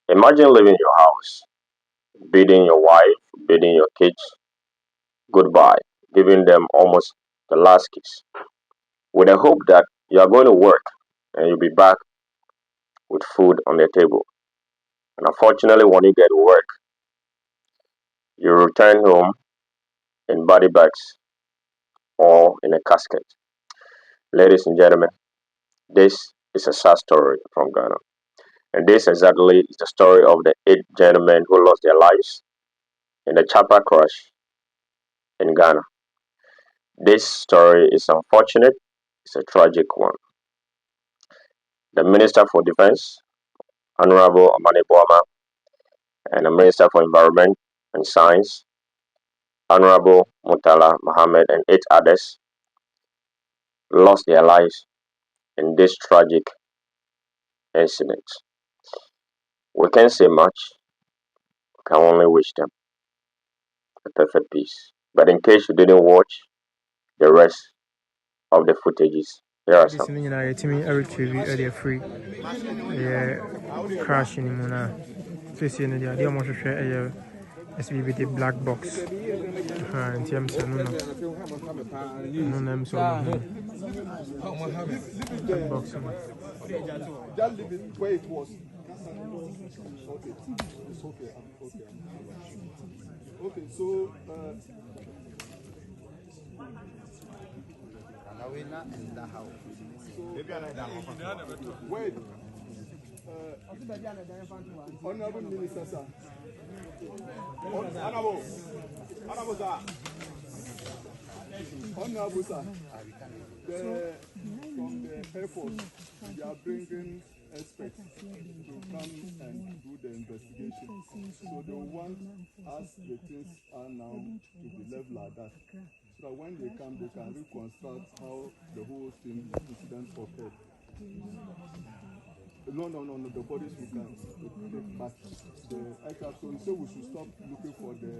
Imagine leaving your house, bidding your wife, bidding your kids goodbye, giving them almost the last kiss, with the hope that you are going to work and you'll be back with food on the table. And unfortunately, when you get to work, you return home in body bags or in a casket. Ladies and gentlemen, this is a sad story from Ghana. And this exactly is the story of the 8 gentlemen who lost their lives in the chopper crash in Ghana. This story is unfortunate, it's a tragic one. The Minister for Defense, Honorable OMANE BOAMAH, and the Minister for Environment and Science, Honorable MUTALA Mohammed, and 8 others lost their lives in this tragic incident. We can't say much, we can only wish them a perfect peace. But in case you didn't watch the rest of the footages, here are some. Free crashing in Mona. The almost a SBBT black box. And TM's no name so black box. Just leave it where it was. Okay, it's okay. Okay, so wait. Honorable Minister, sir. Honorable sir. Honorable sir. From the Air Force, they are bringing experts to come and do the investigation. So they want us, the things are now to be left like that. So that when they come, they can reconstruct how the whole incident occurred. No, the bodies we can take back. The aircraft, so we should stop looking for the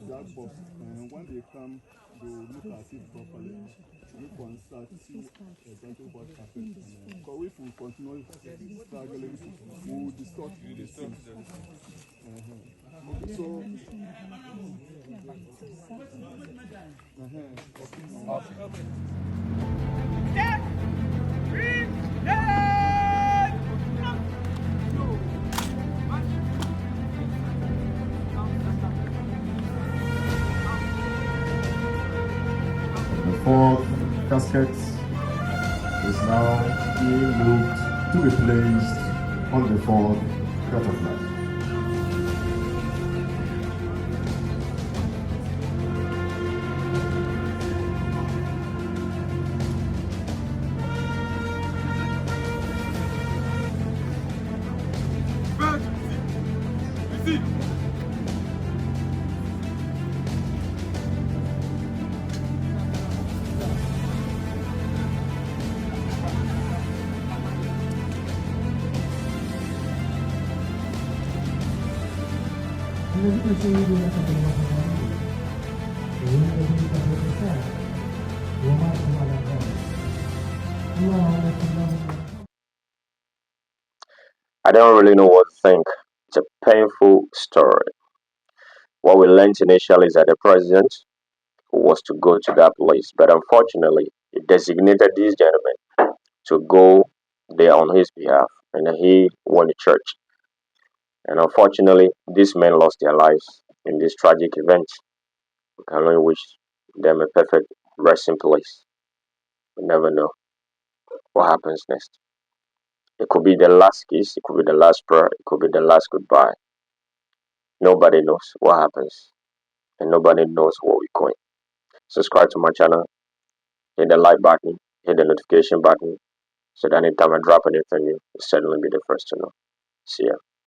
black box. And when they come, they will look at it properly. Reconstruct, see exactly what happened. Because if we continue struggling, we will distort the things. Okay, so. The fourth casket is now being moved to be placed on the fourth butterfly. I don't really know what to think. It's a painful story. What we learned initially is that the president was to go to that place, but unfortunately, he designated these gentlemen to go there on his behalf, and he went to church. And unfortunately, these men lost their lives in this tragic event. We can only wish them a perfect resting place. We never know what happens next. It could be the last kiss, it could be the last prayer, it could be the last goodbye. Nobody knows what happens, and nobody knows where we're going. Subscribe to my channel, hit the like button, hit the notification button, so that anytime I drop anything new, you'll certainly be the first to know. See ya.